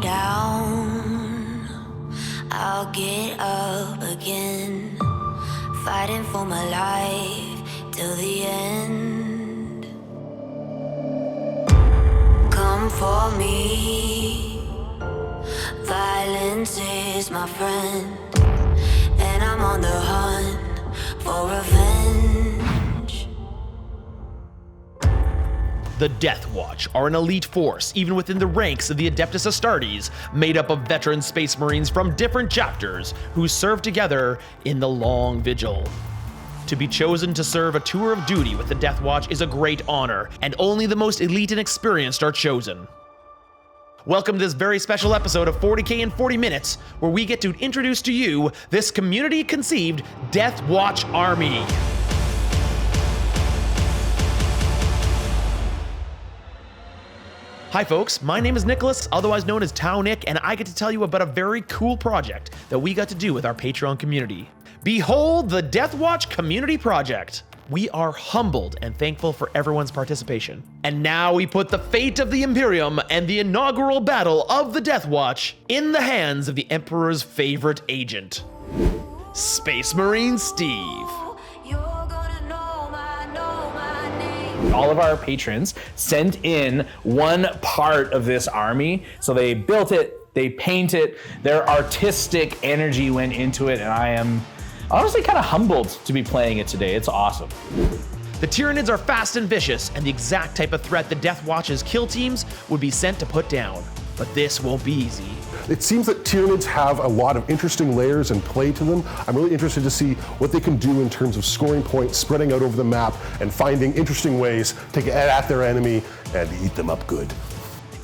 down, I'll get up again, fighting for my life till the end. Come for me, violence is my friend, and I'm on the hunt for revenge. The Deathwatch are an elite force, even within the ranks of the Adeptus Astartes, made up of veteran Space Marines from different chapters who serve together in the Long Vigil. To be chosen to serve a tour of duty with the Deathwatch is a great honor, and only the most elite and experienced are chosen. Welcome to this very special episode of 40K in 40 Minutes, where we get to introduce to you this community-conceived Deathwatch army. Hi folks, my name is Nicholas, otherwise known as Tau Nick, and I get to tell you about a very cool project that we got to do with our Patreon community. Behold the Deathwatch Community Project. We are humbled and thankful for everyone's participation. And now we put the fate of the Imperium and the inaugural battle of the Deathwatch in the hands of the Emperor's favorite agent, Space Marine Steve. All of our patrons sent in one part of this army. So they built it, they paint it, their artistic energy went into it, and I am honestly kind of humbled to be playing it today. It's awesome. The Tyranids are fast and vicious, and the exact type of threat the Deathwatch's kill teams would be sent to put down. But this won't be easy. It seems that Tyranids have a lot of interesting layers and play to them. I'm really interested to see what they can do in terms of scoring points, spreading out over the map, and finding interesting ways to get at their enemy and eat them up good.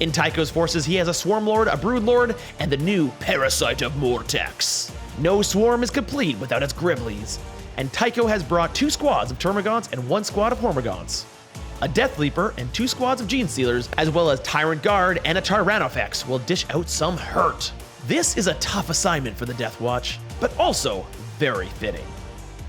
In Tycho's forces, he has a Swarm Lord, a Brood Lord, and the new Parasite of Mortex. No swarm is complete without its Gribblies, and Tycho has brought 2 squads of Termagants and 1 squad of Hormagants, a Death Leaper and 2 squads of Gene Stealers, as well as Tyrant Guard and a Tyrannofex will dish out some hurt. This is a tough assignment for the Deathwatch, but also very fitting.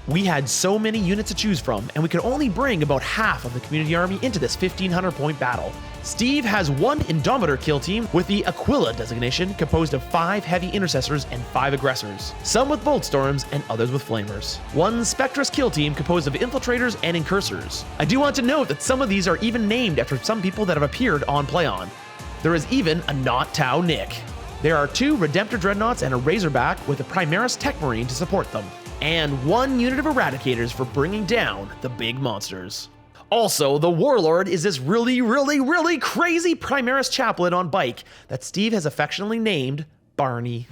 We had so many units to choose from, and we could only bring about half of the community army into this 1,500 point battle. Steve has 1 Indomitor kill team with the Aquilla designation, composed of 5 heavy intercessors and 5 aggressors, some with Boltstorms and others with Flamers. 1 Spectrus kill team composed of infiltrators and incursors. I do want to note that some of these are even named after some people that have appeared on PlayOn. There is even a Not Tau Nick. There are 2 Redemptor Dreadnoughts and a Razorback with a Primaris Techmarine to support them, and 1 unit of Eradicators for bringing down the big monsters. Also, the Warlord is this really crazy Primaris Chaplain on bike that Steve has affectionately named Barney.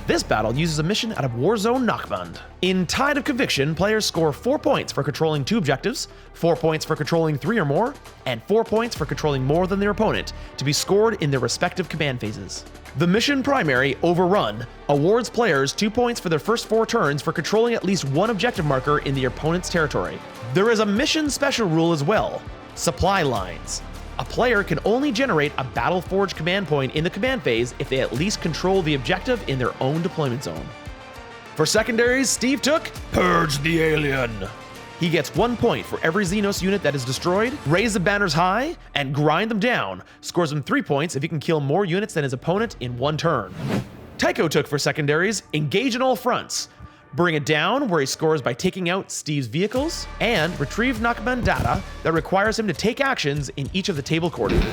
This battle uses a mission out of Warzone Nachband. In Tide of Conviction, players score 4 points for controlling 2 objectives, 4 points for controlling 3 or more, and 4 points for controlling more than their opponent, to be scored in their respective command phases. The mission primary, Overrun, awards players 2 points for their first 4 turns for controlling at least 1 objective marker in the opponent's territory. There is a mission special rule as well, Supply Lines. A player can only generate a Battleforge command point in the command phase if they at least control the objective in their own deployment zone. For secondaries, Steve took Purge the Alien. He gets 1 point for every Xenos unit that is destroyed, raise the banners high, and grind them down. Scores him 3 points if he can kill more units than his opponent in 1 turn. Tycho took for secondaries Engage in all fronts. Bring it down, where he scores by taking out Steve's vehicles, and retrieve Nachband data that requires him to take actions in each of the table coordinates.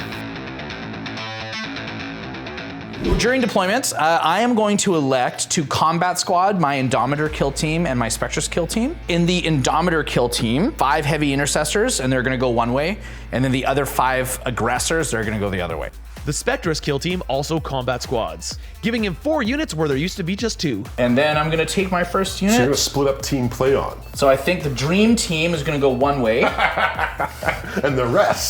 During deployments, I am going to elect to Combat Squad my Indomitor kill team and my Spectrus kill team. In the Indomitor kill team, 5 heavy intercessors, and they're gonna go one way, and then the other 5 aggressors, they're gonna go the other way. The Spectrus kill team also combat squads, giving him 4 units where there used to be just 2. And then I'm gonna take my first unit. So you're gonna split up team play on. So I think the dream team is gonna go one way. And the rest.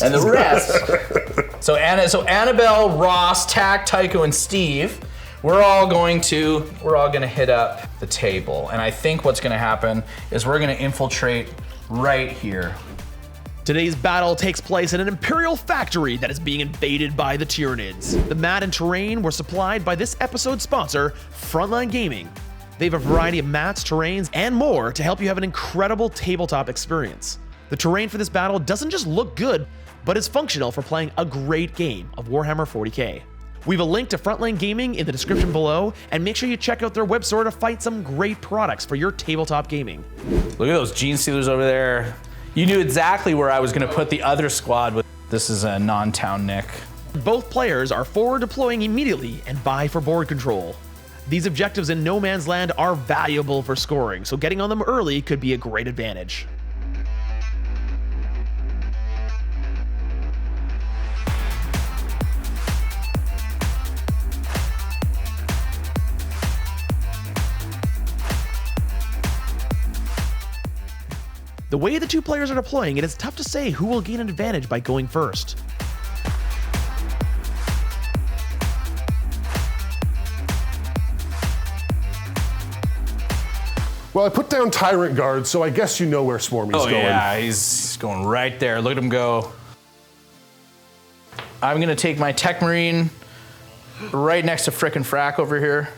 So Annabelle, Ross, Tack, Tycho, and Steve, we're all gonna hit up the table. And I think what's gonna happen is we're gonna infiltrate right here. Today's battle takes place in an Imperial factory that is being invaded by the Tyranids. The mat and terrain were supplied by this episode's sponsor, Frontline Gaming. They have a variety of mats, terrains, and more to help you have an incredible tabletop experience. The terrain for this battle doesn't just look good, but is functional for playing a great game of Warhammer 40k. We have a link to Frontline Gaming in the description below, and make sure you check out their web store to find some great products for your tabletop gaming. Look at those Gene Stealers over there. You knew exactly where I was gonna put the other squad. This is a non-town Nick. Both players are forward deploying immediately and vie for board control. These objectives in no man's land are valuable for scoring, so getting on them early could be a great advantage. The way the two players are deploying, it is tough to say who will gain an advantage by going first. Well, I put down Tyrant Guard, so I guess you know where Swarmy's going. Oh yeah, he's going right there. Look at him go. I'm gonna take my Techmarine right next to frickin' Frack over here.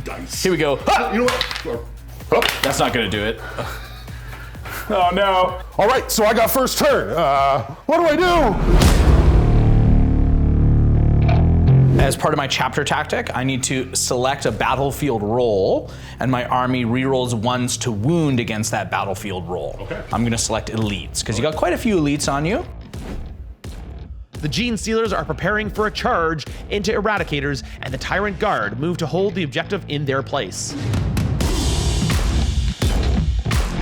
Dice. Here we go. Ah! You know what? Oh. That's not gonna do it. Oh no. All right, so I got first turn. What do I do? As part of my chapter tactic, I need to select a battlefield roll, and my army rerolls ones to wound against that battlefield roll. Okay. I'm gonna select elites, because you got quite a few elites on you. The Gene Stealers are preparing for a charge into Eradicators, and the Tyrant Guard move to hold the objective in their place.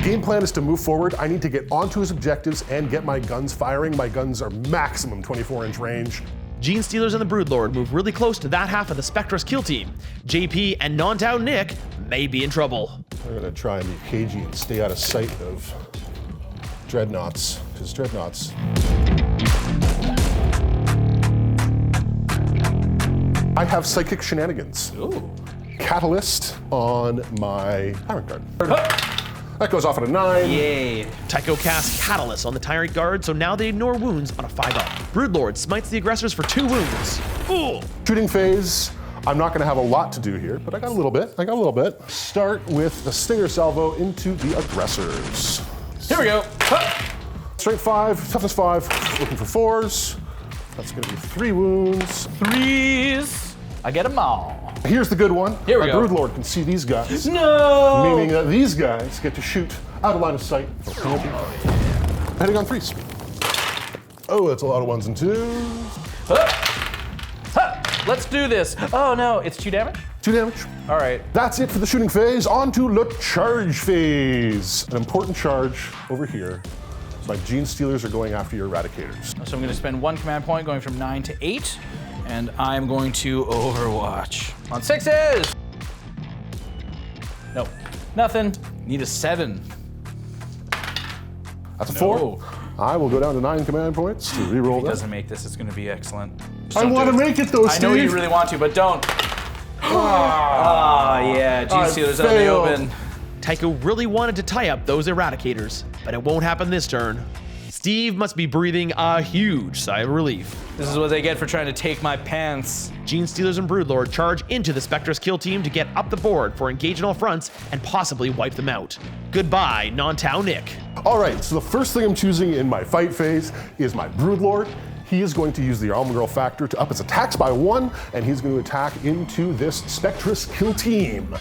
Game plan is to move forward. I need to get onto his objectives and get my guns firing. My guns are maximum 24-inch range. Gene Stealers and the Broodlord move really close to that half of the Spectris kill team. JP and non-town Nick may be in trouble. I'm gonna try and be cagey and stay out of sight of Dreadnoughts, because Dreadnoughts. I have Psychic Shenanigans. Ooh. Catalyst on my Tyrant Guard. That goes off at a 9. Yay. Tycho casts Catalyst on the Tyrant Guard, so now they ignore wounds on a 5-up. Broodlord smites the aggressors for 2 wounds. Ooh. Shooting phase. I'm not gonna have a lot to do here, but I got a little bit. Start with the Stinger Salvo into the aggressors. Here we go. Strength 5, toughness 5, looking for 4s. That's gonna be 3 wounds. 3s. I get them all. Here's the good one. Here we My go. Broodlord can see these guys. No! Meaning that these guys get to shoot out of line of sight. Heading on 3s. Oh, that's a lot of 1s and 2s. Let's do this. Oh no, it's 2 damage? 2 damage. All right. That's it for the shooting phase. On to the charge phase. An important charge over here. My Gene Stealers are going after your Eradicators. So I'm gonna spend 1 command point going from 9 to 8, and I'm going to Overwatch. On 6s! No, nothing. Need a 7. That's a No. 4. I will go down to 9 command points to reroll If he that. doesn't make this, it's gonna be excellent. Just I don't want do to make it though, I know Steve. you really want to, but don't. Yeah, Gene I Stealers out in the failed. open. Tycho really wanted to tie up those Eradicators, but it won't happen this turn. Steve must be breathing a huge sigh of relief. This is what they get for trying to take my pants. Gene Stealers and Broodlord charge into the Spectris kill team to get up the board for engage on all fronts and possibly wipe them out. Goodbye, non-town Nick. All right, so the first thing I'm choosing in my fight phase is my Broodlord. He is going to use the Almagirl factor to up his attacks by 1, and he's going to attack into this Spectris kill team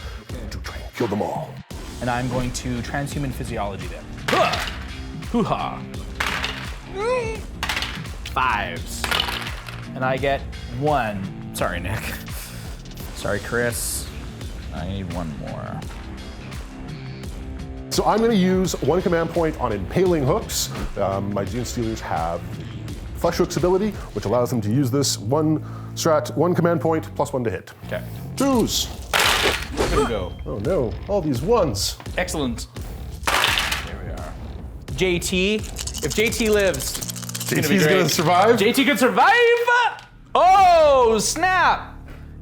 to try and kill them all. And I'm going to transhuman physiology them. Hoo-ha. 5s. And I get 1. Sorry, Nick. Sorry, Chris. I need 1 more. So I'm going to use 1 command point on Impaling Hooks. My Gene Stealers have the Flesh Hooks ability, which allows them to use this 1 strat, 1 command point, plus 1 to hit. Okay. 2s. Here we go. Oh no, all these 1s. Excellent. There we are. JT. If JT lives, it's gonna be JT's great. going to survive? JT can survive! Oh, snap!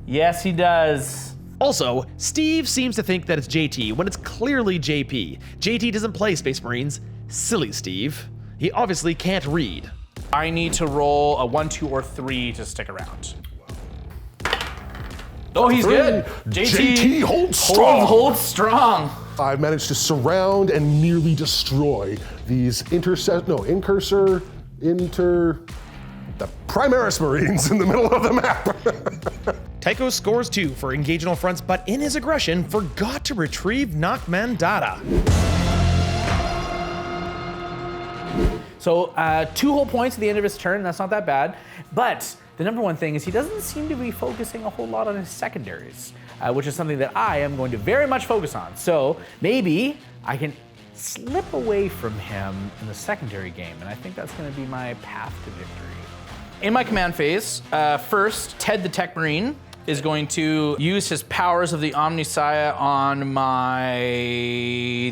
Yes, he does. Also, Steve seems to think that it's JT when it's clearly JP. JT doesn't play Space Marines. Silly Steve. He obviously can't read. I need to roll a 1, 2, or 3 to stick around. Oh, he's 3. good. JT holds strong. Holds strong. I've managed to surround and nearly destroy these the Primaris Marines in the middle of the map. Tycho scores 2 for engaging all fronts, but in his aggression, forgot to retrieve Nakmandata. So 2 whole points at the end of his turn, that's not that bad. But the number one thing is he doesn't seem to be focusing a whole lot on his secondaries, which is something that I am going to very much focus on. So maybe I can slip away from him in the secondary game, and I think that's going to be my path to victory. In my command phase, first, Ted the Techmarine is going to use his powers of the Omnissiah on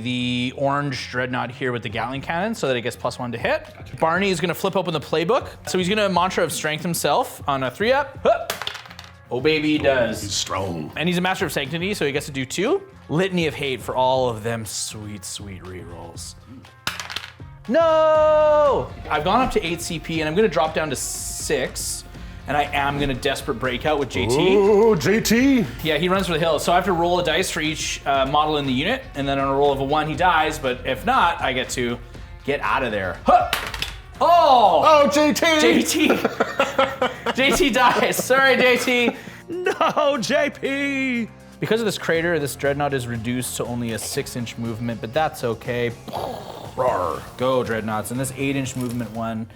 the orange dreadnought here with the Gatling cannon so that it gets +1 to hit. Barney is gonna flip open the playbook. So he's gonna Mantra of Strength himself on a 3-up. Oh baby, he does. He's strong. And he's a Master of Sanctity, so he gets to do 2. Litany of Hate for all of them sweet, sweet rerolls. No! I've gone up to 8 CP and I'm gonna drop down to 6. And I am gonna Desperate Breakout with JT. Oh, JT! Yeah, he runs for the hills. So I have to roll a dice for each model in the unit, and then on a roll of a 1, he dies, but if not, I get to get out of there. Huh. Oh! Oh, JT! JT! JT dies. Sorry, JT. No, JP! Because of this crater, this dreadnought is reduced to only a 6-inch movement, but that's okay. Roar. Go, dreadnoughts. And this 8-inch movement one.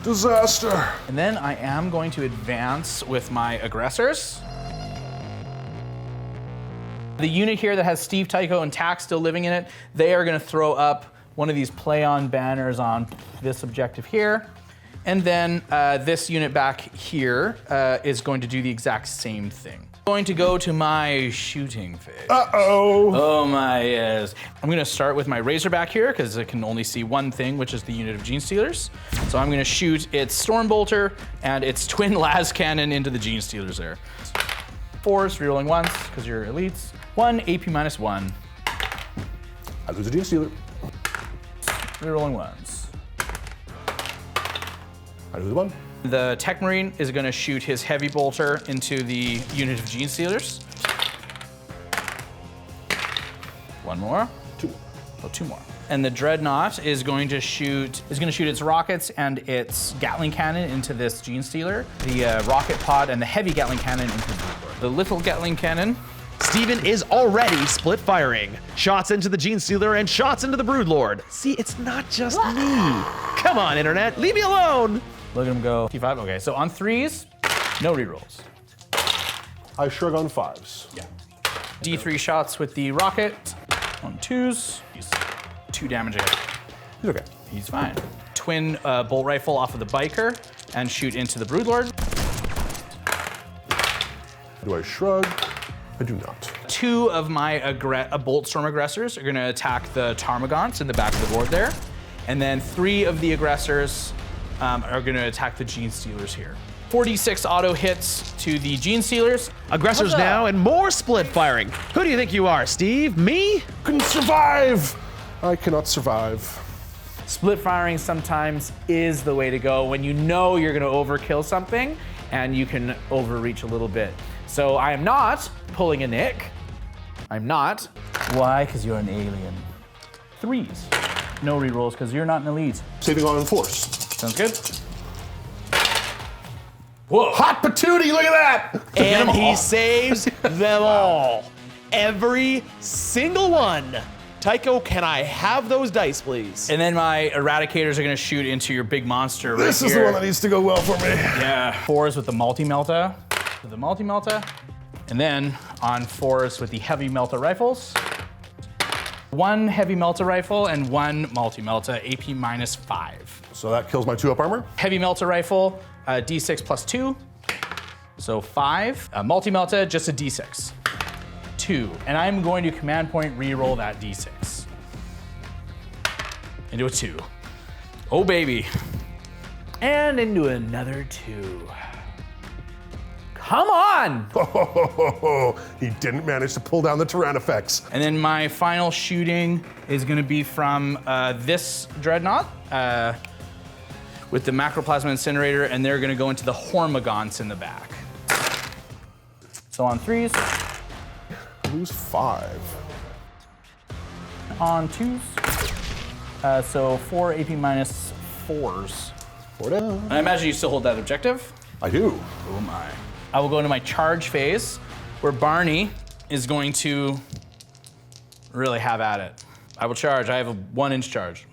Disaster. And then I am going to advance with my aggressors. The unit here that has Steve, Tycho, and Tax still living in it, they are gonna throw up one of these play-on banners on this objective here. And then this unit back here is going to do the exact same thing. Going to go to my shooting phase. Uh-oh. Oh my, yes. I'm gonna start with my Razorback here because it can only see one thing, which is the unit of Gene Stealers. So I'm gonna shoot its Stormbolter and its twin las cannon into the Gene Stealers there. 4s, rerolling once, because you're elites. 1, AP -1. I lose a Gene Stealer. Rerolling ones. I lose 1. The Techmarine is gonna shoot his Heavy Bolter into the unit of Gene Stealers. 1 more. 2. Oh, 2 more. And the Dreadnought is going to shoot its rockets and its Gatling cannon into this Gene Stealer, the rocket pod and the heavy Gatling cannon into the little Gatling cannon. Steven is already split firing. Shots into the Gene Stealer and shots into the Broodlord. See, it's not just me. Come on, internet, leave me alone. Look at him go. T5, okay, so on 3s, no rerolls. I shrug on 5s. Yeah. D3 shots with the rocket. On 2s, he's 2 damage ahead. He's okay. He's fine. Twin bolt rifle off of the biker and shoot into the Broodlord. Do I shrug? I do not. 2 of my Bolt Storm aggressors are gonna attack the Tarmagants in the back of the board there. And then 3 of the aggressors are gonna attack the Gene Stealers here. 46 auto hits to the Gene Stealers. Aggressors now and more split firing. Who do you think you are, Steve? Me? Couldn't survive! I cannot survive. Split firing sometimes is the way to go when you know you're gonna overkill something and you can overreach a little bit. So I am not pulling a Nick. I'm not. Why? Because you're an alien. 3s. No rerolls because you're not an elite. Saving on force. Sounds good. Whoa. Hot patootie, look at that! And he saves them all. Every single one. Tycho, can I have those dice, please? And then my Eradicators are gonna shoot into your big monster right here. This is the one that needs to go well for me. Yeah. 4s with the multi-melta. And then on 4s with the heavy melta rifles. 1 heavy melta rifle and 1 multi-melta, AP -5. So that kills my 2-up armor. Heavy melta rifle, D6 +2, so 5. Multi-melta, just a D6, 2. And I'm going to command point reroll that D6 into a 2. Oh baby. And into another 2. Come on! He didn't manage to pull down the Tyrannifex. And then my final shooting is gonna be from this Dreadnought with the Macroplasma Incinerator, and they're gonna go into the Hormagaunts in the back. So on 3s. Lose 5. On 2s. So 4 AP minus 4s. 4 down. And I imagine you still hold that objective? I do. Oh my. I will go into my charge phase, where Barney is going to really have at it. I will charge. I have a 1-inch charge.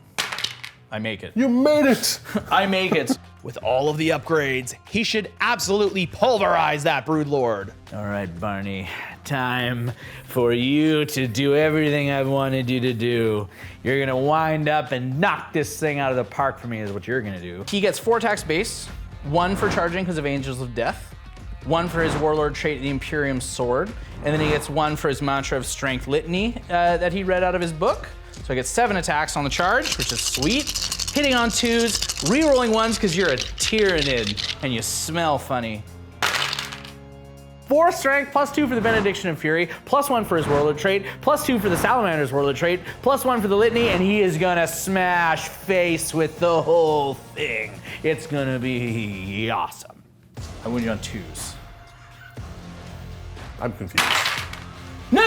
I make it. You made it! I make it. With all of the upgrades, he should absolutely pulverize that Broodlord. All right, Barney, time for you to do everything I've wanted you to do. You're gonna wind up and knock this thing out of the park for me is what you're gonna do. He gets 4 attacks base, 1 for charging because of Angels of Death, 1 for his Warlord trait, the Imperium Sword, and then he gets 1 for his Mantra of Strength Litany that he read out of his book. So I get 7 attacks on the charge, which is sweet. Hitting on 2s, re-rolling 1s because you're a Tyranid and you smell funny. 4 strength, +2 for the Benediction of Fury, +1 for his Warlord trait, +2 for the Salamader's Warlord trait, +1 for the Litany, and he is gonna smash face with the whole thing. It's gonna be awesome. I win you on 2s. I'm confused. No!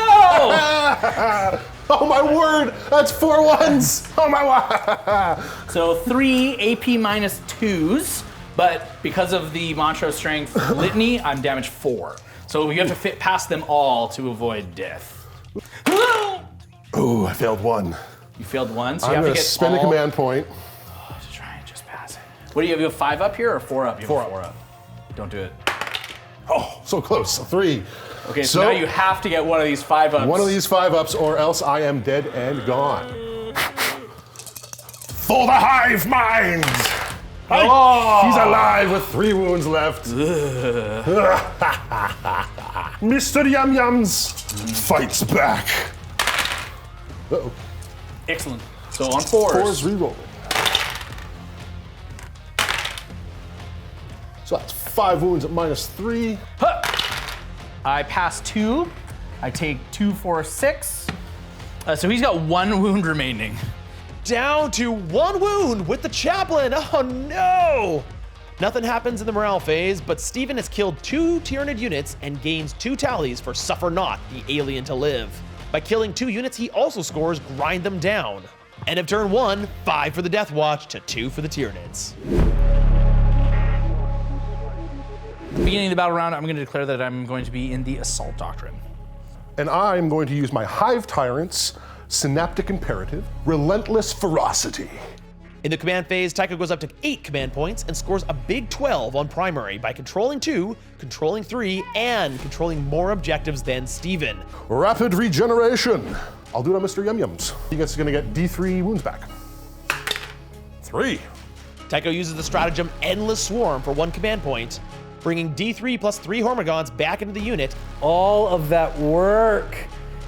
Oh my word! That's 4 1s! Oh my word! So 3 AP minus 2s, but because of the Mantra of Strength Litany, I'm damaged 4. So you have to fit past them all to avoid death. Oh, I failed 1. You failed 1, so you I'm have to gonna get spend a all- command point. Just try and just pass it. What do you have? You have 5 up here or 4 up? You have 4 4 up. Don't do it. Oh, so close. 3. Okay, so now you have to get one of these 5 ups. One of these 5 ups, or else I am dead and gone. For the hive mind! He's alive with 3 wounds left. Mr. Yum Yums fights back. Uh-oh. Excellent. So on 4s. 4's rerolling. So that's 5 wounds at -3. I pass 2. I take 2, 4, 6. So he's got 1 wound remaining. Down to 1 wound with the Chaplain. Oh no! Nothing happens in the morale phase, but Steven has killed 2 Tyranid units and gains 2 tallies for Suffer Not, the alien to live. By killing 2 units, he also scores Grind Them Down. End of turn 1, 5 for the Deathwatch to 2 for the Tyranids. Beginning of the battle round, I'm going to declare that I'm going to be in the Assault Doctrine. And I'm going to use my Hive Tyrant's Synaptic Imperative, Relentless Ferocity. In the command phase, Tycho goes up to 8 command points and scores a big 12 on primary by controlling 2, controlling 3, and controlling more objectives than Steven. Rapid Regeneration. I'll do it on Mr. Yum Yums. He gets gonna get D3 wounds back. 3. Tycho uses the stratagem Endless Swarm for 1 command point, bringing D3 plus 3 Hormagaunts back into the unit. All of that work,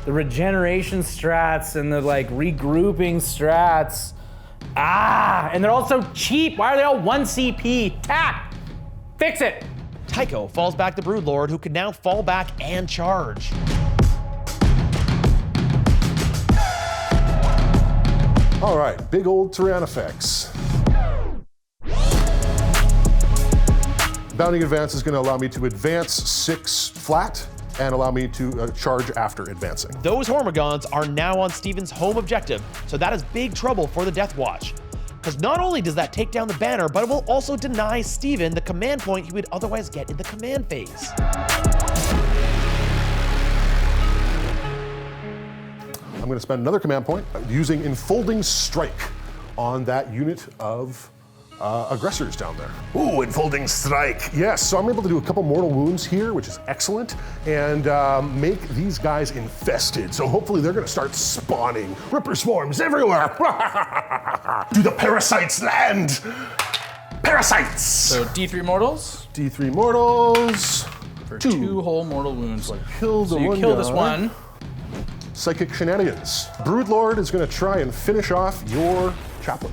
the regeneration strats and the like regrouping strats. And they're all so cheap. Why are they all 1 CP? Tap! Fix it! Tycho falls back the Broodlord, who can now fall back and charge. All right, big old Tyrannifex. Bounding Advance is gonna allow me to advance 6 flat and allow me to charge after advancing. Those Hormagaunts are now on Steven's home objective, so that is big trouble for the Deathwatch. Because not only does that take down the banner, but it will also deny Steven the command point he would otherwise get in the command phase. I'm gonna spend another command point using Enfolding Strike on that unit of aggressors down there. Ooh, Enfolding Strike. Yes, so I'm able to do a couple mortal wounds here, which is excellent, and make these guys infested. So hopefully they're gonna start spawning Ripper Swarms everywhere. Do the parasites land? Parasites! So D3 mortals D3 mortals. for 2. 2 whole mortal wounds. Kill the So you one kill this guy. one. Psychic Shenanigans. Broodlord is gonna try and finish off your Chaplain.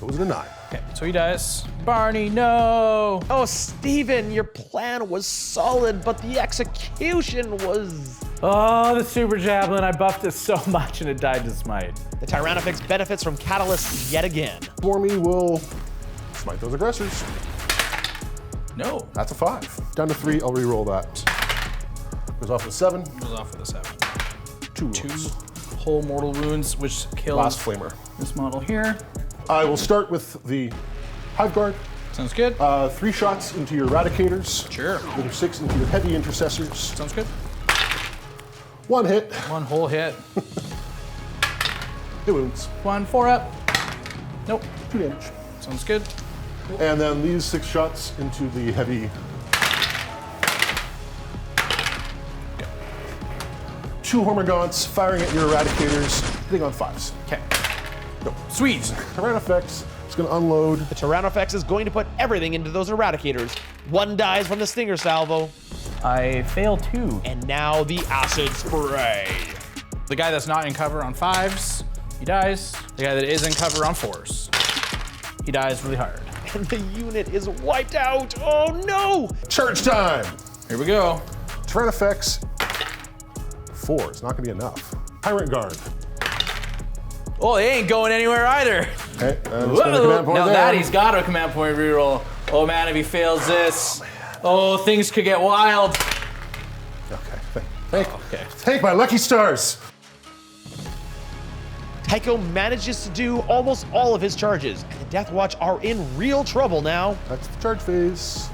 It was a 9. Okay, so he dies. Barney, no! Oh, Steven, your plan was solid, but the execution was... Oh, the Super Chaplain, I buffed it so much and it died to smite. The Tyrannofix benefits from Catalyst yet again. Swarmy will smite those aggressors. No. That's a 5. Down to 3, I'll re-roll that. Goes off with 7. Goes off with a 7. 2 2 wounds. whole mortal wounds, which kills Last flamer. this model here. I will start with the Hive Guard. Sounds good. 3 shots into your Eradicators. Sure. Another 6 into your Heavy Intercessors. Sounds good. 1 hit. 1 whole hit. 2 wounds. 1 4-up. Nope. 2 damage. Sounds good. And then these 6 shots into the Heavy. 2 Hormagaunts firing at your Eradicators, hitting on 5s. Okay. Sweet. Tyrannofix is going to unload. The Tyrannofix is going to put everything into those Eradicators. 1 dies from the Stinger Salvo, I fail 2. and now the Acid Spray. The guy that's not in cover on 5s, he dies. The guy that is in cover on 4s, he dies really hard. And the unit is wiped out. Oh no! Charge time! Here we go. Tyrannofix. 4 is not going to be enough. Tyrant Guard. Oh, they ain't going anywhere either. Okay, and spend a command point Now there. that he's got a command point reroll. Oh man, if he fails this, oh, things could get wild. Okay, thank my lucky stars. Tycho manages to do almost all of his charges, and the Deathwatch are in real trouble now. That's the charge phase.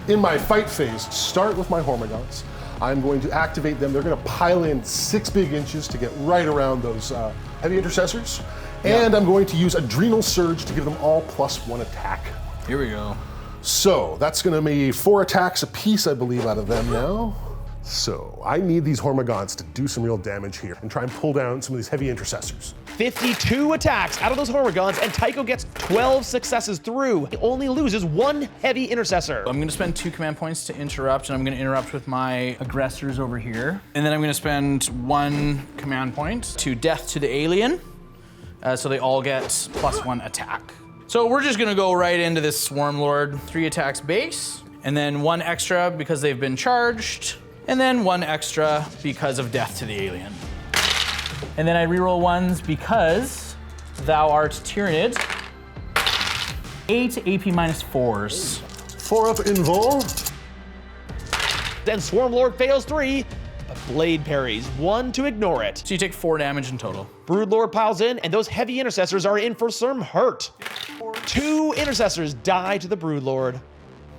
In my fight phase, start with my Hormagaunts. I'm going to activate them. They're going to pile in 6 big inches to get right around those Heavy Intercessors. And I'm going to use Adrenal Surge to give them all +1 attack. Here we go. So that's going to be 4 attacks apiece, I believe, out of them now. So I need these Hormagaunts to do some real damage here and try and pull down some of these Heavy Intercessors. 52 attacks out of those Hormagaunts, and Tycho gets 12 successes through. He only loses 1 Heavy Intercessor. I'm gonna spend 2 command points to interrupt, and I'm gonna interrupt with my aggressors over here. And then I'm gonna spend 1 command point to Death to the Alien, so they all get +1 attack. So we're just gonna go right into this Swarm Lord. 3 attacks base, and then 1 extra because they've been charged, and then 1 extra because of Death to the Alien. And then I reroll 1s because thou art Tyranid. 8 AP -4s. 4 up Invul. Then Swarm Lord fails 3, but Blade parries 1 to ignore it. So you take 4 damage in total. Broodlord piles in, and those Heavy Intercessors are in for some hurt. 2 Intercessors die to the Broodlord.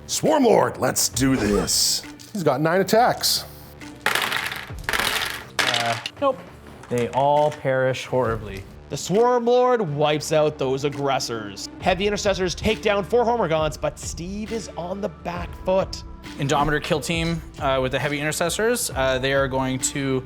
Swarm Lord, let's do this. He's got 9 attacks. Nope. They all perish horribly. The Swarm Lord wipes out those aggressors. Heavy Intercessors take down 4 Hormagaunts, but Steve is on the back foot. Indomitor kill team with the Heavy Intercessors. They are going to...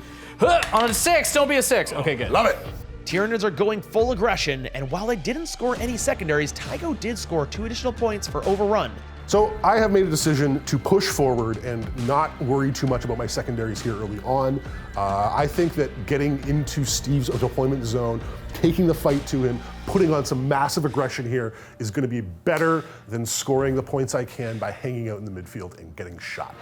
on a 6, don't be a 6. Okay, good. Love it. Tyranids are going full aggression, and while they didn't score any secondaries, Tycho did score 2 additional points for overrun. So I have made a decision to push forward and not worry too much about my secondaries here early on. I think that getting into Steve's deployment zone, taking the fight to him, putting on some massive aggression here is going to be better than scoring the points I can by hanging out in the midfield and getting shot.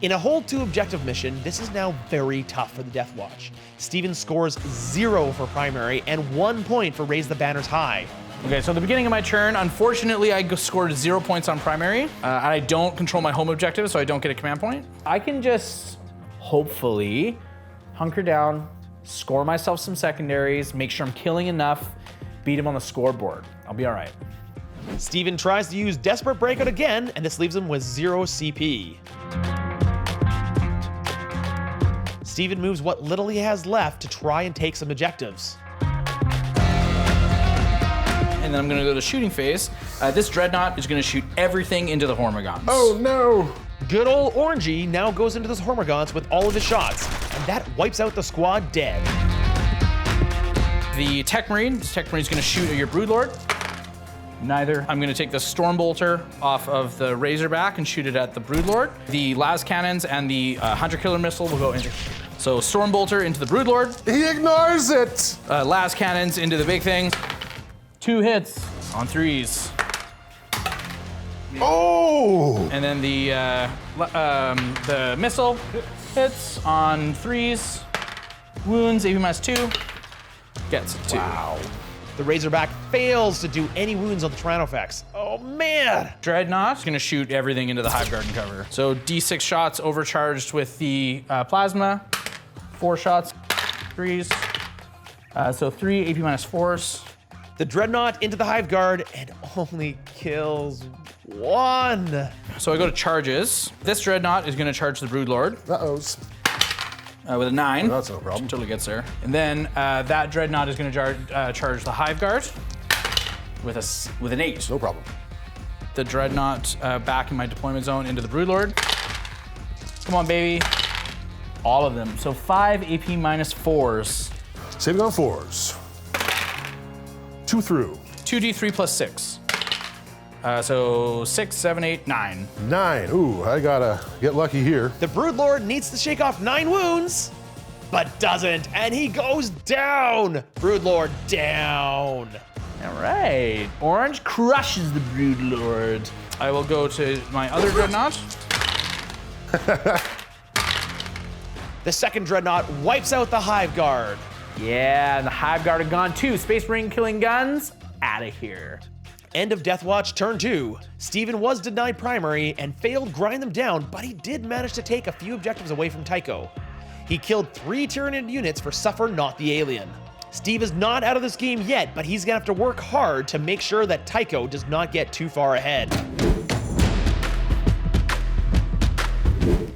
In a hold 2 objective mission, this is now very tough for the Deathwatch. Steven scores 0 for primary and 1 point for Raise the Banners High. Okay, so at the beginning of my turn, unfortunately, I scored 0 points on primary. And I don't control my home objective, so I don't get a command point. I can just hopefully hunker down, score myself some secondaries, make sure I'm killing enough, beat him on the scoreboard. I'll be all right. Steven tries to use Desperate Breakout again, and this leaves him with 0 CP. Steven moves what little he has left to try and take some objectives. And then I'm gonna go to shooting phase. This Dreadnought is gonna shoot everything into the Hormagaunts. Oh no! Good old Orangey now goes into those Hormagaunts with all of his shots, and that wipes out the squad dead. The Techmarine, this Techmarine is gonna shoot at your Broodlord. Neither. I'm gonna take the Stormbolter off of the Razorback and shoot it at the Broodlord. The Las Cannons and the Hunter Killer Missile will go into here. So Stormbolter into the Broodlord. He ignores it. Las Cannons into the big thing. 2 hits on 3s. Oh! And then the missile hits on 3s. Wounds, AP -2. Gets it 2. Wow. The Razorback fails to do any wounds on the Tyrannofax. Oh man! Dreadnought's gonna shoot everything into the Hive Garden cover. So D6 shots overcharged with the plasma. 4 shots, 3s. So 3 AP -4s. The Dreadnought into the Hive Guard and only kills 1. So I go to charges. This Dreadnought is gonna charge the Broodlord Uh-ohs. with a 9. That's no problem. Totally gets there. And then that Dreadnought is gonna charge the Hive Guard with an 8. No problem. The Dreadnought back in my deployment zone into the Broodlord. Come on, baby. All of them. So 5 AP -4s. Saving on 4s. 2 through. 2d3 plus 6. So 6, 7, 8, 9. 9. Ooh, I gotta get lucky here. The Broodlord needs to shake off 9 wounds, but doesn't, and he goes down. Broodlord down. All right. Orange crushes the Broodlord. I will go to my other Dreadnought. The second Dreadnought wipes out the Hive Guard. Yeah, the Hive Guard are gone too. Space Marine killing guns, out of here. End of Deathwatch turn 2. Steven was denied primary and failed grind them down, but he did manage to take a few objectives away from Tycho. He killed 3 Tyranid units for Suffer Not the Alien. Steve is not out of this game yet, but he's gonna have to work hard to make sure that Tycho does not get too far ahead.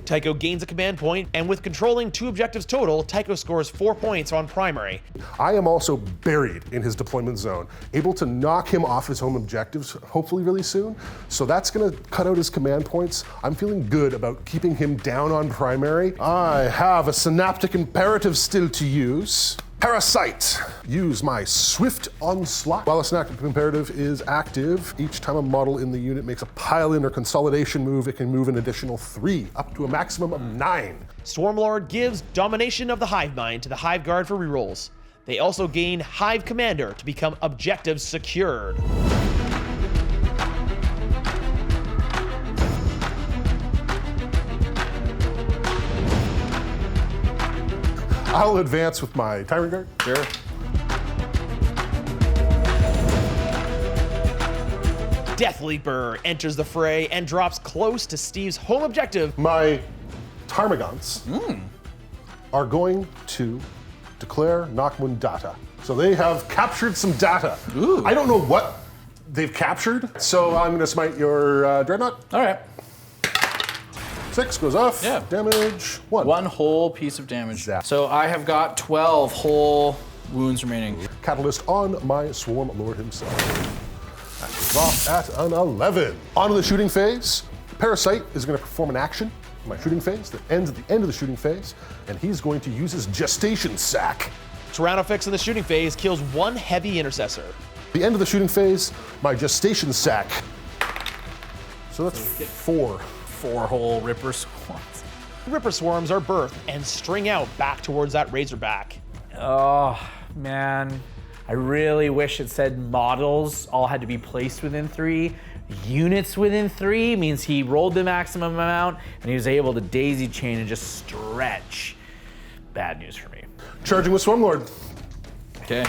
Tycho gains a command point, and with controlling 2 objectives total, Tycho scores 4 points on primary. I am also buried in his deployment zone, able to knock him off his home objectives, hopefully really soon. So that's gonna cut out his command points. I'm feeling good about keeping him down on primary. I have a synaptic imperative still to use. Parasite. Use my swift onslaught. While a synaptic imperative is active, each time a model in the unit makes a pile-in or consolidation move, it can move an additional 3, up to a maximum of 9. Swarmlord gives domination of the Hive Mind to the Hive Guard for rerolls. They also gain Hive Commander to become objectives secured. I'll advance with my Tyrant Guard. Sure. Deathleaper enters the fray and drops close to Steve's home objective. My Tarmagants are going to declare Nakmun data. So they have captured some data. Ooh. I don't know what they've captured, so I'm gonna smite your Dreadnought. All right. 6 goes off. Yeah. Damage 1. 1 whole piece of damage. Zap. So I have got 12 whole wounds remaining. Catalyst on my Swarm Lord himself. That goes off at an 11. On to the shooting phase. Parasite is going to perform an action in my shooting phase that ends at the end of the shooting phase, and he's going to use his Gestation Sack. Tyrannofix in the shooting phase kills 1 heavy intercessor. The end of the shooting phase, my Gestation Sack. So that's 4. 4 whole Ripper Swarms. Ripper Swarms are birthed and string out back towards that Razorback. Oh, man. I really wish it said models all had to be placed within 3. Units within 3 means he rolled the maximum amount and he was able to daisy chain and just stretch. Bad news for me. Charging with Swarmlord. Okay.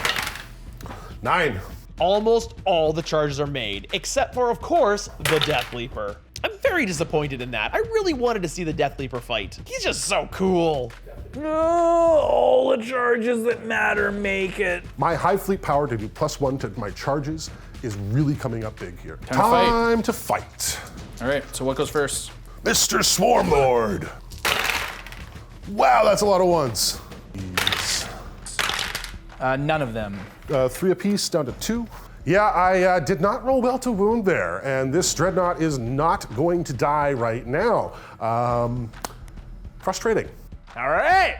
9. Almost all the charges are made, except for, of course, the Deathleaper. I'm very disappointed in that. I really wanted to see the Deathleaper fight. He's just so cool. Oh, all the charges that matter make it. My Hive Fleet power to do +1 to my charges is really coming up big here. Time to fight. All right, so what goes first? Mr. Swarmlord. Wow, that's a lot of ones. None of them. 3 apiece down to 2. Yeah, I did not roll well to wound there, and this Dreadnought is not going to die right now. Frustrating. All right,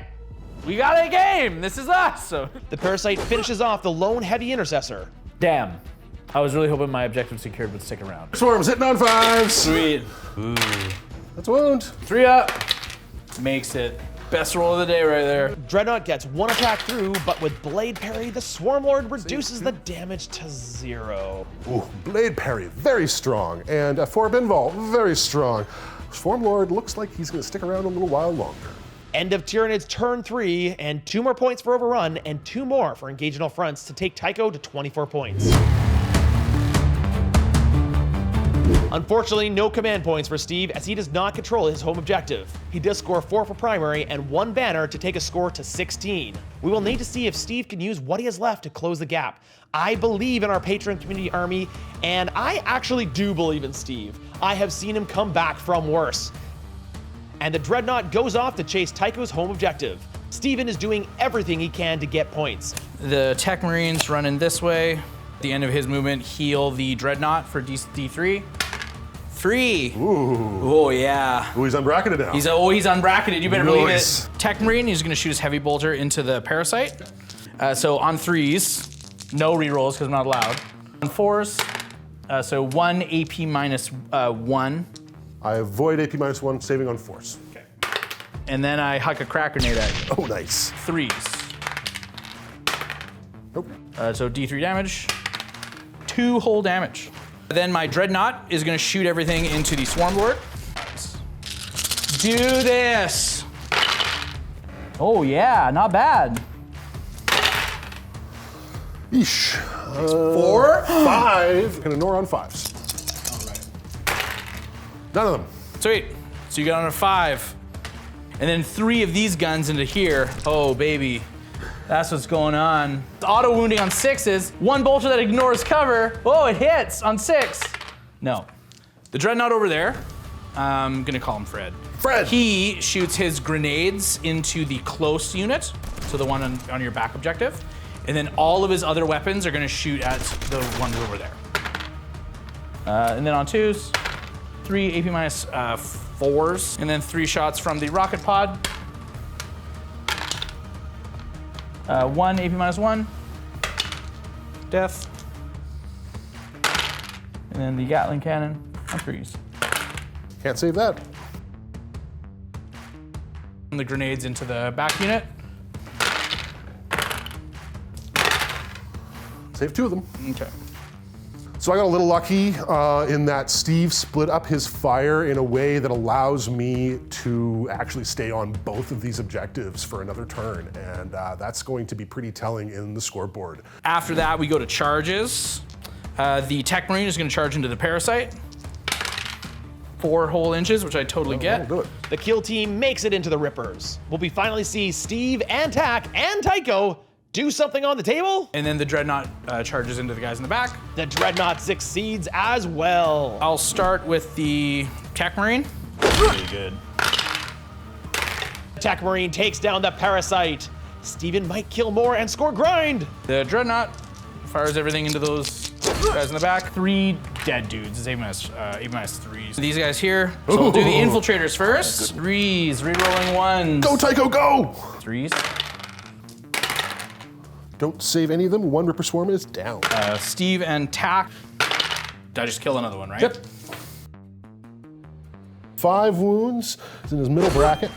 we got a game. This is us. So. The Parasite finishes off the lone heavy intercessor. Damn, I was really hoping my objective secured would stick around. Swarms hitting on 5s. Sweet. That's a wound. 3 up. Makes it. Best roll of the day right there. Dreadnought gets one attack through, but with Blade Parry, the Swarmlord reduces the damage to 0. Ooh, Blade Parry, very strong. And for Binval, very strong. Swarmlord looks like he's going to stick around a little while longer. End of Tyranids turn 3, and 2 more points for Overrun, and 2 more for engaging all fronts to take Tycho to 24 points. Unfortunately, no command points for Steve, as he does not control his home objective. He does score 4 for primary and 1 banner to take a score to 16. We will need to see if Steve can use what he has left to close the gap. I believe in our Patreon community army, and I actually do believe in Steve. I have seen him come back from worse. And the Dreadnought goes off to chase Tycho's home objective. Steven is doing everything he can to get points. The Techmarines running this way. At the end of his movement, heal the Dreadnought for D3. 3. Ooh. Oh, yeah. Ooh, he's unbracketed now. He's unbracketed. You better believe it. Nice. Techmarine, he's going to shoot his Heavy Bolter into the Parasite. So on 3s, no rerolls because I'm not allowed. On 4s, so 1 AP minus 1. I avoid AP minus 1, saving on force. Okay. And then I huck a crack grenade at you. Oh, nice. 3s. Nope. So D3 damage. 2 whole damage. Then my Dreadnought is going to shoot everything into the Swarmlord. Do this. Oh yeah, not bad. Eesh. 4? 5. Gonna ignore on 5s. None of them. Sweet. So you got on a 5. And then 3 of these guns into here. Oh baby. That's what's going on. Auto wounding on 6s. 1 bolter that ignores cover. Oh, it hits on 6. No. The Dreadnought over there, I'm gonna call him Fred. Fred! He shoots his grenades into the close unit, so the one on your back objective. And then all of his other weapons are gonna shoot at the ones over there. And then on 2s, 3 AP minus 4s, and then 3 shots from the rocket pod. 1 AP minus 1. Death. And then the Gatling cannon on 3s. Can't save that. And the grenades into the back unit. Save 2 of them. Okay. So I got a little lucky in that Steve split up his fire in a way that allows me to actually stay on both of these objectives for another turn, and that's going to be pretty telling in the scoreboard. After that, we go to charges. The Techmarine is going to charge into the Parasite. 4 whole inches, which I totally get. I'll do it. The kill team makes it into the Rippers. Will we finally see Steve and Tack and Tycho do something on the table? And then the Dreadnought charges into the guys in the back. The Dreadnought succeeds as well. I'll start with the Techmarine. Pretty good. Techmarine takes down the Parasite. Steven might kill more and score grind. The Dreadnought fires everything into those guys in the back. 3 dead dudes. It's A minus 3s. These guys here. So we'll do the infiltrators first. 3s, rerolling 1s. Go, Tycho, go! 3s. Don't save any of them. 1 Ripper Swarm is down. Steve and Tack. Did I just kill another one, right? Yep. 5 wounds. He's in his middle bracket.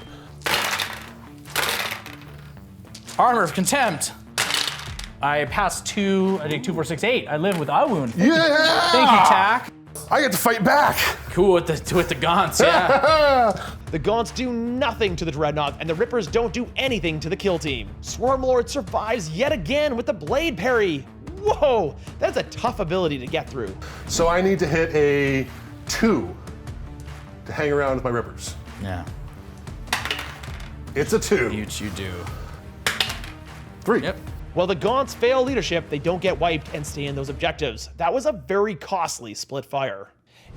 Armor of Contempt. I passed 2, I think 2, 4, 6, 8. I live with a wound. Yeah! Thank you, Tack. I get to fight back. Cool with the gaunts, yeah. The Gaunts do nothing to the Dreadnought, and the Rippers don't do anything to the kill team. Swarmlord survives yet again with the Blade Parry. Whoa, that's a tough ability to get through. So I need to hit a 2 to hang around with my Rippers. Yeah. It's a 2. You do. 3. Yep. While the Gaunts fail leadership, they don't get wiped and stay in those objectives. That was a very costly split fire.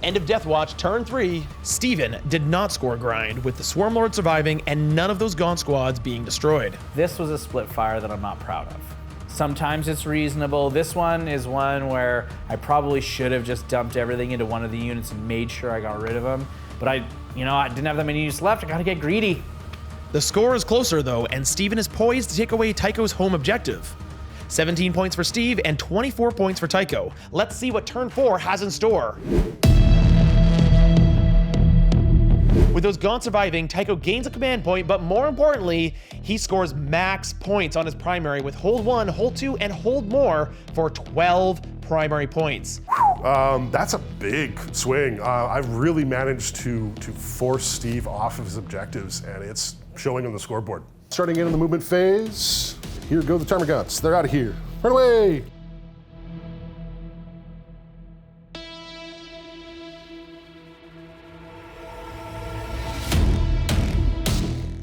End of Deathwatch, turn 3. Steven did not score grind, with the Swarmlord surviving and none of those Gaunt squads being destroyed. This was a split fire that I'm not proud of. Sometimes it's reasonable. This one is one where I probably should have just dumped everything into one of the units and made sure I got rid of them. But I didn't have that many units left. I gotta get greedy. The score is closer though, and Steven is poised to take away Tycho's home objective. 17 points for Steve and 24 points for Tycho. Let's see what turn 4 has in store. With those gaunts surviving, Tycho gains a command point, but more importantly, he scores max points on his primary with hold 1, hold 2, and hold more for 12 primary points. That's a big swing. I've really managed to force Steve off of his objectives, and it's showing on the scoreboard. Starting in the movement phase, here go the Termagants. They're out of here. Run away!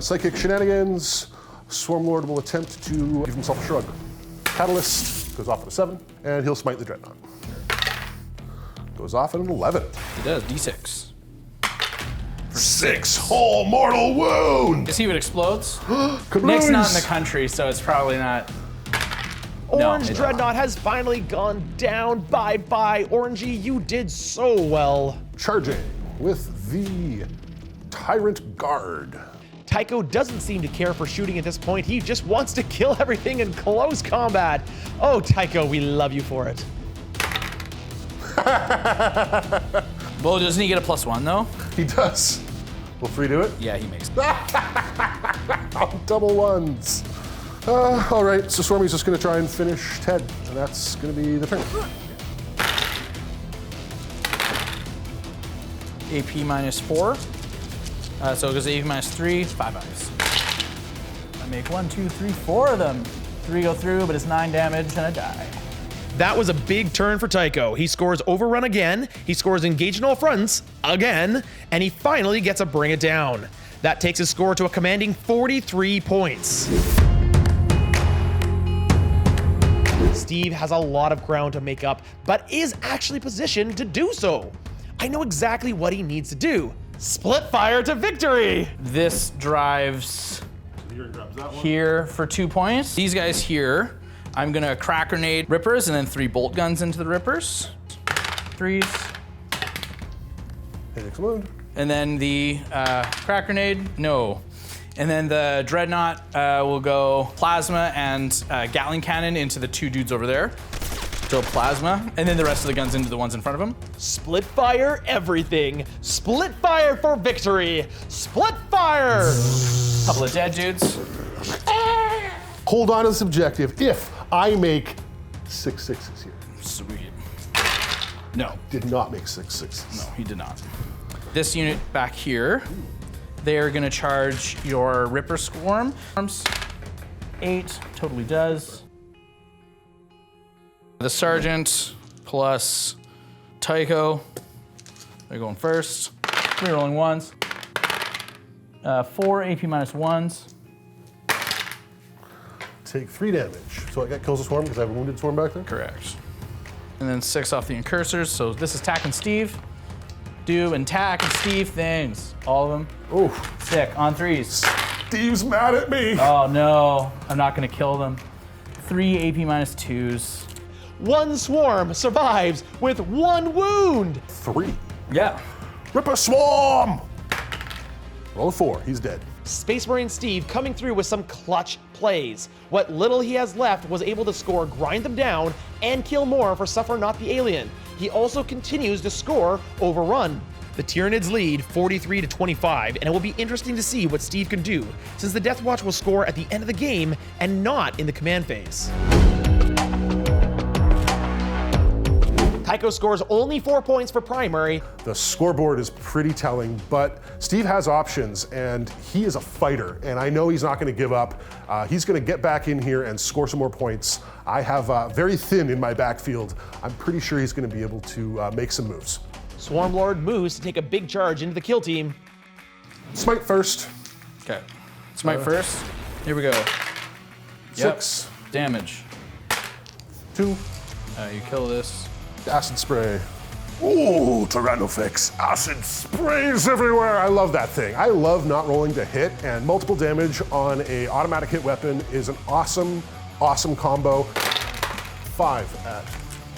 Psychic shenanigans. Swarmlord will attempt to give himself a shrug. Catalyst goes off at a 7, and he'll smite the Dreadnought. Goes off at an 11. He does, D6. 6 whole mortal wound! You see what explodes? Kabloos! Nick's not in the country, so it's probably not. Orange it's Dreadnought has finally gone down. Bye-bye, Orangey, you did so well. Charging with the Tyrant Guard. Tycho doesn't seem to care for shooting at this point. He just wants to kill everything in close combat. Oh, Tycho, we love you for it. Well, doesn't he get a +1 though? He does. Will 3 do it? Yeah, he makes it. Double ones. All right, so Swarmy's just gonna try and finish Ted, and that's gonna be the turn. AP -4. So it goes AP -3, 5 eyes. I make 1, 2, 3, 4 of them. 3 go through, but it's 9 damage and I die. That was a big turn for Tycho. He scores Overrun again, he scores Engage in all fronts again, and he finally gets a Bring It Down. That takes his score to a commanding 43 points. Steve has a lot of ground to make up, but is actually positioned to do so. I know exactly what he needs to do. Split fire to victory! This drives here for 2 points. These guys here, I'm gonna crack grenade rippers and then 3 bolt guns into the rippers. 3s. Takes a wound. And then the crack grenade, no. And then the dreadnought will go plasma and Gatling cannon into the 2 dudes over there. So plasma, and then the rest of the guns into the ones in front of him. Split fire everything. Split fire for victory. Split fire! Couple of dead dudes. Hold on to this objective if I make 6 6s here. Sweet. No, Did not make 6 6s. no, he did not. This unit back here, they are gonna charge your Ripper Swarm. 8, totally does. The Sergeant plus Tycho, they're going first. Rerolling 1s. 4 AP -1s. Take 3 damage. So I got kills the swarm because I have a wounded swarm back there? Correct. And then 6 off the Incursors, so this is Tack and Steve. Do and Tack and Steve things. All of them. Oh, Sick, on 3s. Steve's mad at me. Oh no, I'm not gonna kill them. 3 AP -2s. One swarm survives with 1 wound. 3. Yeah. Rip a swarm! Roll a 4, he's dead. Space Marine Steve coming through with some clutch plays. What little he has left was able to score Grind Them Down and kill more for Suffer Not the Alien. He also continues to score Overrun. The Tyranids lead 43-25, and it will be interesting to see what Steve can do, since the Deathwatch will score at the end of the game and not in the command phase. Tycho scores only 4 points for primary. The scoreboard is pretty telling, but Steve has options, and he is a fighter, and I know he's not going to give up. He's going to get back in here and score some more points. I have very thin in my backfield. I'm pretty sure he's going to be able to make some moves. Swarmlord moves to take a big charge into the kill team. Smite first. Okay. Smite first. Here we go. 6. Yep. Damage. 2. You kill this. Acid spray. Ooh, Tyrannofix. Acid sprays everywhere. I love that thing. I love not rolling to hit, and multiple damage on a automatic hit weapon is an awesome, awesome combo. 5 at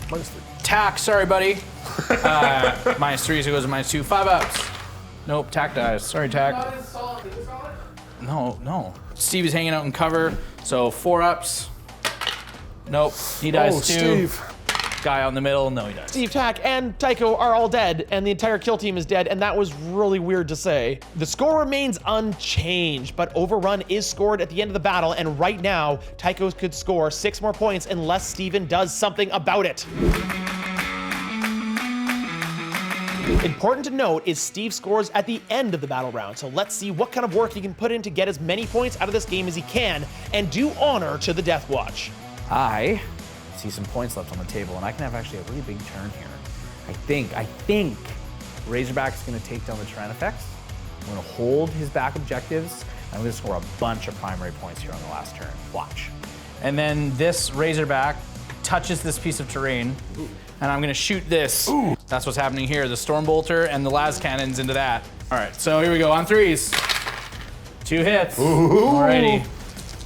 -3. Tack, sorry, buddy. -3, so it goes to -2. 5 ups. Nope, Tack dies. Sorry, Tack. No. Steve is hanging out in cover, so 4 ups. Nope, he dies Oh, too. Steve. Guy on the middle, no he does. Steve Tack and Tycho are all dead, and the entire kill team is dead, and that was really weird to say. The score remains unchanged, but Overrun is scored at the end of the battle, and right now, Tycho could score 6 more points unless Steven does something about it. Important to note is Steve scores at the end of the battle round, so let's see what kind of work he can put in to get as many points out of this game as he can, and do honor to the Deathwatch. I see some points left on the table, and I can have actually a really big turn here. I think Razorback is going to take down the Tyrannifex. I'm going to hold his back objectives. I'm going to score a bunch of primary points here on the last turn. Watch. And then this Razorback touches this piece of terrain, and I'm going to shoot this. Ooh. That's what's happening here. The Stormbolter and the las cannons into that. All right, so here we go on 3s. 2 hits. Ooh. Alrighty,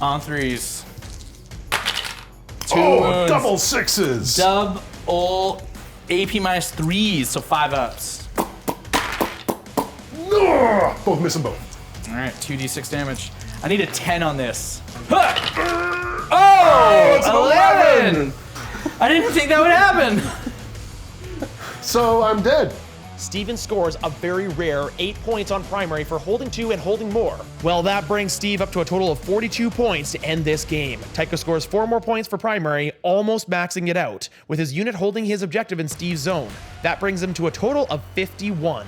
on 3s. 2 Oh, wounds. double 6s. Double AP minus 3s, so 5 ups. Ugh, both missing both. All right, 2d6 damage. I need a 10 on this. Oh, it's an 11. I didn't think that would happen. So I'm dead. Steven scores a very rare 8 points on primary for holding 2 and holding more. Well, that brings Steve up to a total of 42 points to end this game. Tycho scores 4 more points for primary, almost maxing it out, with his unit holding his objective in Steve's zone. That brings him to a total of 51.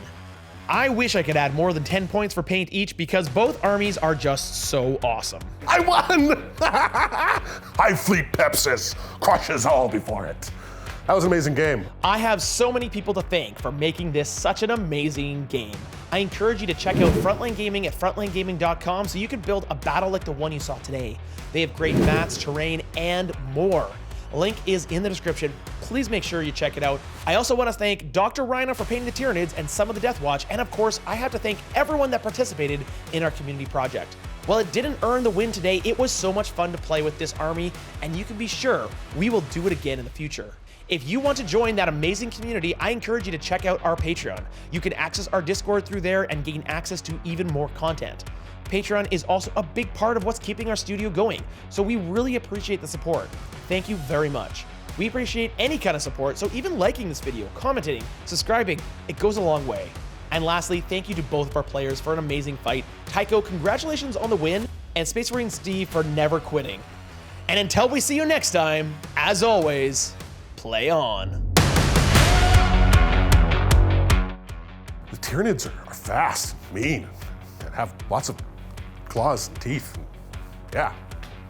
I wish I could add more than 10 points for paint each because both armies are just so awesome. I won! Hive Fleet Pepsis crushes all before it. That was an amazing game. I have so many people to thank for making this such an amazing game. I encourage you to check out Frontline Gaming at frontlinegaming.com so you can build a battle like the one you saw today. They have great mats, terrain, and more. A link is in the description. Please make sure you check it out. I also want to thank Dr. Rhino for painting the Tyranids and some of the Deathwatch, and of course, I have to thank everyone that participated in our community project. While it didn't earn the win today, it was so much fun to play with this army, and you can be sure we will do it again in the future. If you want to join that amazing community, I encourage you to check out our Patreon. You can access our Discord through there and gain access to even more content. Patreon is also a big part of what's keeping our studio going, so we really appreciate the support. Thank you very much. We appreciate any kind of support, so even liking this video, commenting, subscribing, it goes a long way. And lastly, thank you to both of our players for an amazing fight. Tycho, congratulations on the win, and Space Marine Steve for never quitting. And until we see you next time, as always, play on. The Tyranids are fast, mean, and have lots of claws and teeth. Yeah,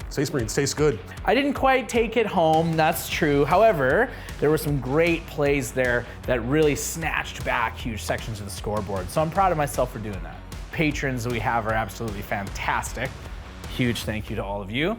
Space Marines taste good. I didn't quite take it home, that's true. However, there were some great plays there that really snatched back huge sections of the scoreboard. So I'm proud of myself for doing that. Patrons that we have are absolutely fantastic. Huge thank you to all of you.